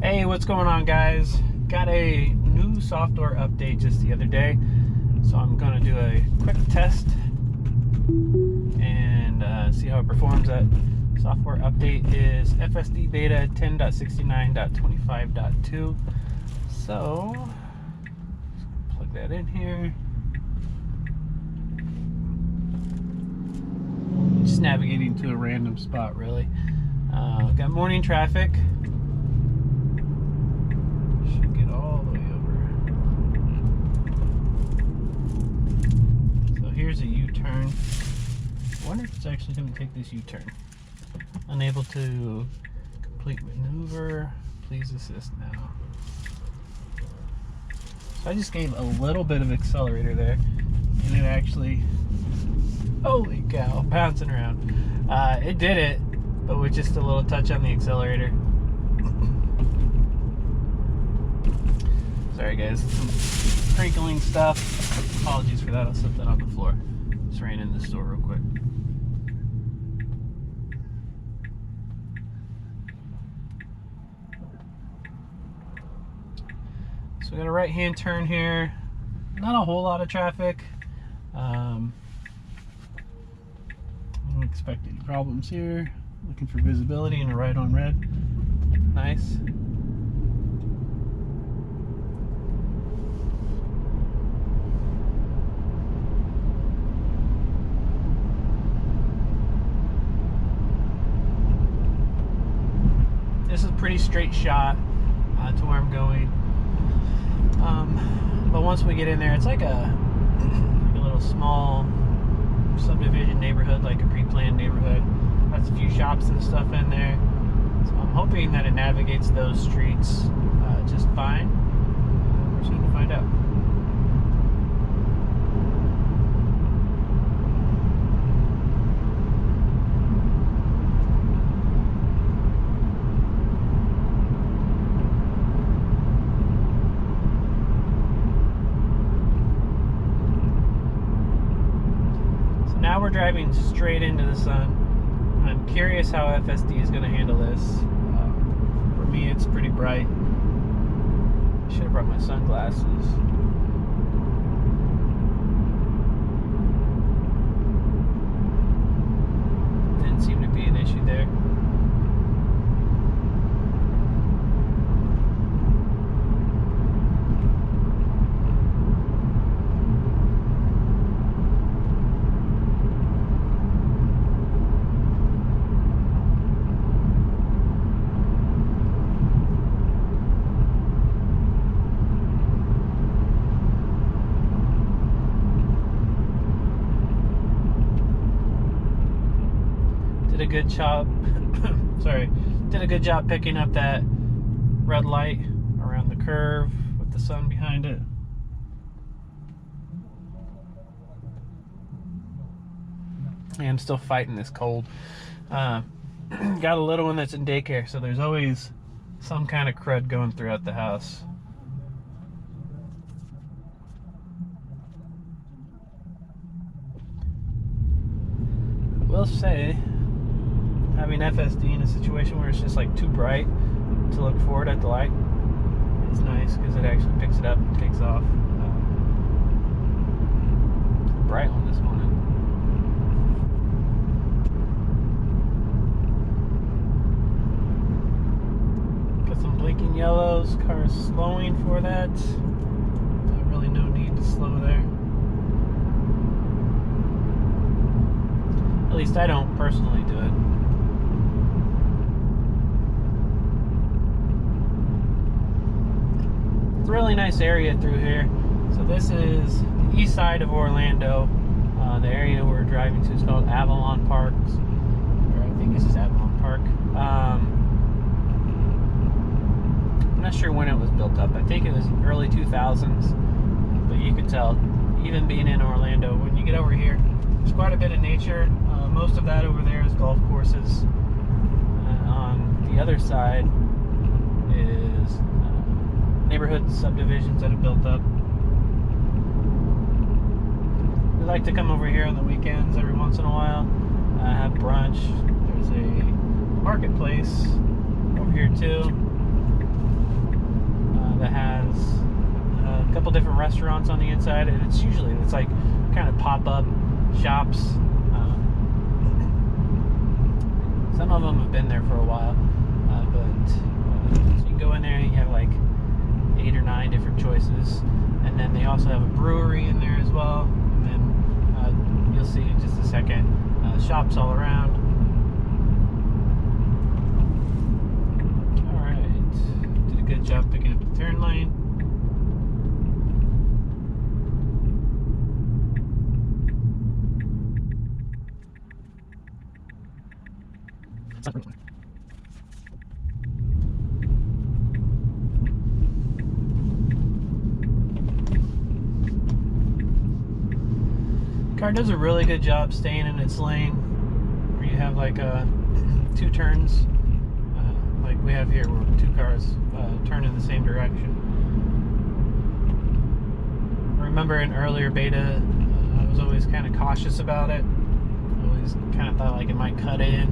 Hey, what's going on, guys? Got a new software update just the other day, so I'm going to do a quick test and see how it performs. That software update is FSD beta 10.69.25.2. So plug that in here. Just navigating to a random spot, really. Got morning traffic. Should get all the way over. So here's a U-turn. I wonder if it's actually going to take this U-turn. Unable to complete maneuver. Please assist now. So I just gave a little bit of accelerator there, and it actually, holy cow, bouncing around. It did it, but with just a little touch on the accelerator. Sorry guys, some crinkling stuff. Apologies for that, I'll set that on the floor. Just ran in the store real quick. So we got a right-hand turn here. Not a whole lot of traffic. I don't expect any problems here. Looking for visibility and a right on red. Nice. This is a pretty straight shot to where I'm going. But once we get in there, it's like a little small subdivision neighborhood, like a pre-planned neighborhood. That's a few shops and stuff in there. So I'm hoping that it navigates those streets just fine. We're soon to find out. Now we're driving straight into the sun. I'm curious how FSD is going to handle this. For me, it's pretty bright. Should have brought my sunglasses. Didn't seem to be an issue there. Did a good job did a good job picking up that red light around the curve with the sun behind it. Yeah, I'm still fighting this cold. Got a little one that's in daycare, so there's always some kind of crud going throughout the house. I will say, having FSD in a situation where it's just like too bright to look forward at the light is nice, because it actually picks it up and takes off. Bright one this morning. Got some blinking yellows, cars slowing for that. Not really no need to slow there. At least I don't personally do it. It's a really nice area through here. So this is the east side of Orlando. The area we're driving to is called Avalon Park. Or I think this is Avalon Park. I'm not sure when it was built up. I think it was early 2000s. But you could tell, even being in Orlando, when you get over here, there's quite a bit of nature. Most of that over there is golf courses. On the other side is neighborhood subdivisions that have built up. We like to come over here on the weekends every once in a while, have brunch. There's a marketplace over here too. that has a couple different restaurants on the inside, and it's like kind of pop-up shops. Some of them have been there for a while, so you can go in there and you have like 8 or 9 different choices, and then they also have a brewery in there as well. And then you'll see in just a second shops all around. All right, did a good job picking up the turn lane. Car does a really good job staying in its lane, where you have like 2 turns, like we have here, where 2 cars turn in the same direction. Remember in earlier beta, I was always kind of cautious about it. I always kind of thought like it might cut in,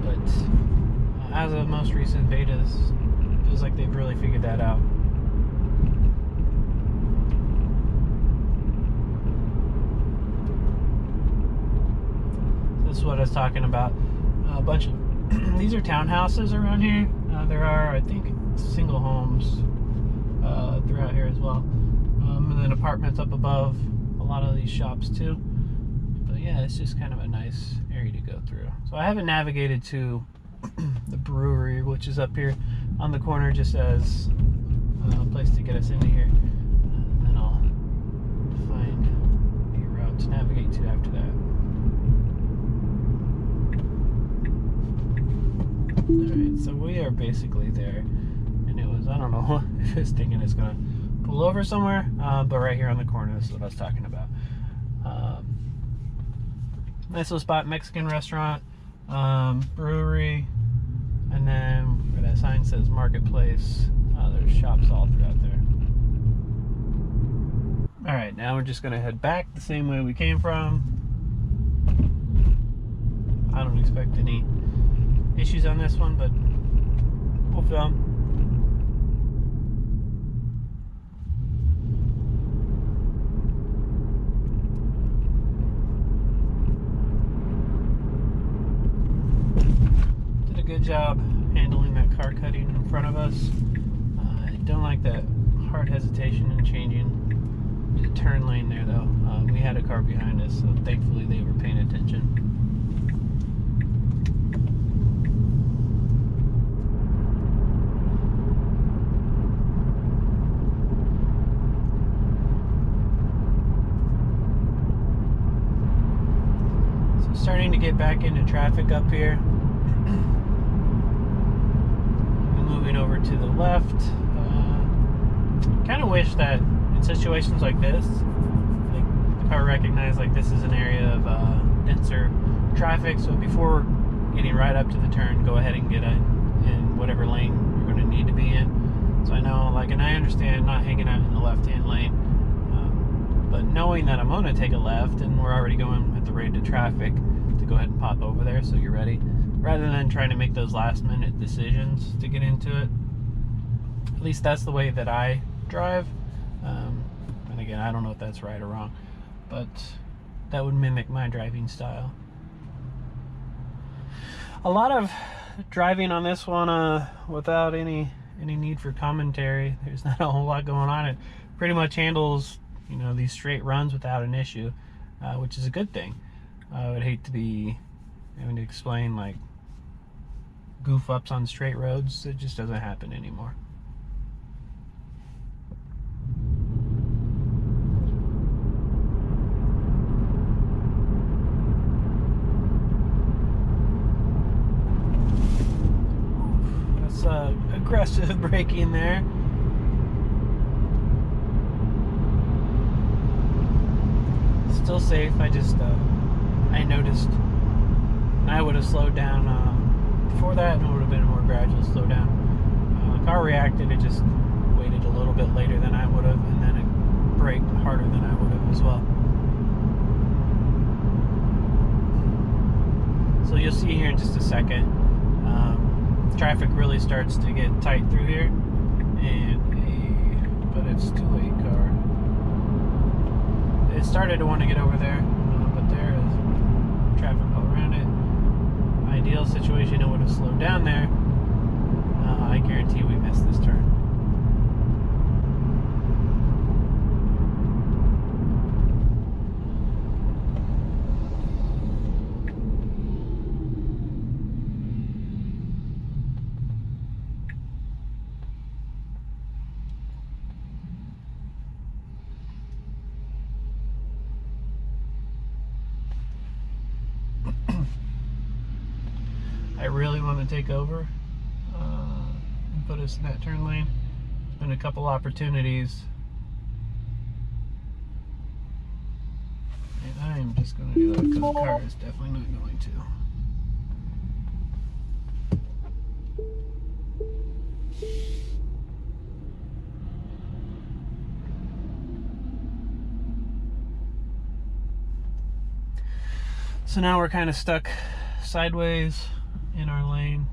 but as of most recent betas, it feels like they've really figured that out. This is what I was talking about. A bunch of these are townhouses around here. There are, I think, single homes throughout here as well, and then apartments up above. A lot of these shops too. But yeah, it's just kind of a nice area to go through. So I haven't navigated to the brewery, which is up here on the corner, just as a place to get us into here. And then I'll find a route to navigate to after that. Alright, so we are basically there, and it was, I don't know if it's thinking it's gonna pull over somewhere, but right here on the corner, this is what I was talking about. Nice little spot, Mexican restaurant, brewery, and then where that sign says marketplace, there's shops all throughout there. Alright, now we're just gonna head back the same way we came from. I don't expect any issues on this one, but we'll film. Did a good job handling that car cutting in front of us. I don't like that hard hesitation in changing the turn lane there though. We had a car behind us, so thankfully they were paying attention. Starting to get back into traffic up here. Moving over to the left. Kind of wish that in situations like this, like the car recognized like this is an area of denser traffic, so before getting right up to the turn, go ahead and get in whatever lane you're going to need to be in. So I know, like, and I understand not hanging out in the left-hand lane, but knowing that I'm going to take a left and we're already going at the rate of traffic, to go ahead and pop over there so you're ready, rather than trying to make those last-minute decisions to get into it. At least that's the way that I drive. And again, I don't know if that's right or wrong, but that would mimic my driving style. A lot of driving on this one without any need for commentary. There's not a whole lot going on. It pretty much handles, you know, these straight runs without an issue, which is a good thing. I would hate to be having to explain like goof ups on straight roads. It just doesn't happen anymore. That's aggressive braking there. Still safe. I noticed I would have slowed down before that, and it would have been a more gradual slowdown. The car reacted. It just waited a little bit later than I would have, and then it braked harder than I would have as well. So you'll see here in just a second, traffic really starts to get tight through here, and but it's too late car. It started to want to get over there, but there is traffic all around it. Ideal situation, it would have slowed down there. I guarantee we missed this turn. I really want to take over and put us in that turn lane. There's been a couple opportunities, and I am just going to do that because the car is definitely not going to. So now we're kind of stuck sideways in our lane.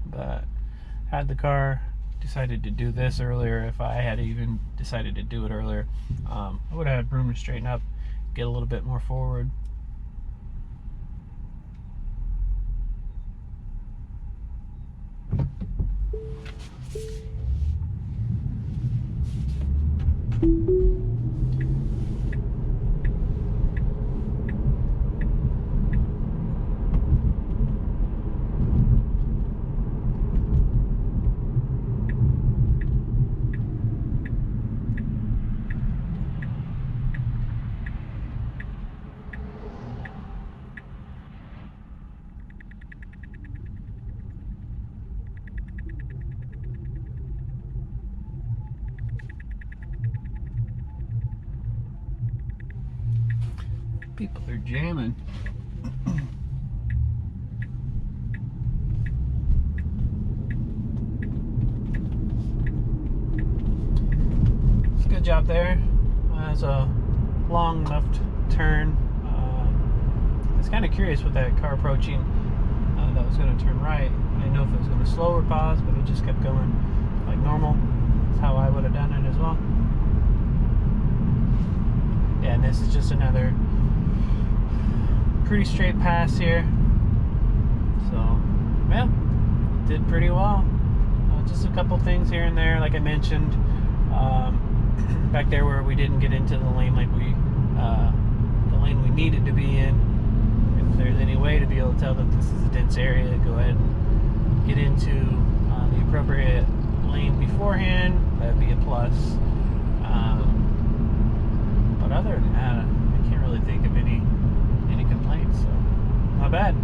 But had the car decided to do this earlier, if I had even decided to do it earlier, I would have had room to straighten up, get a little bit more forward. People are jamming. It's a good job there. It's a long left turn. I was kind of curious with that car approaching that was going to turn right. I didn't know if it was going to slow or pause, but it just kept going like normal. That's how I would have done it as well. Yeah, and this is just another pretty straight pass here. So, yeah, did pretty well. Just a couple things here and there, like I mentioned. Back there where we didn't get into the lane like the lane we needed to be in. If there's any way to be able to tell that this is a dense area, go ahead and get into the appropriate lane beforehand. That'd be a plus. But other than that, I can't really think of any complaints. So not bad.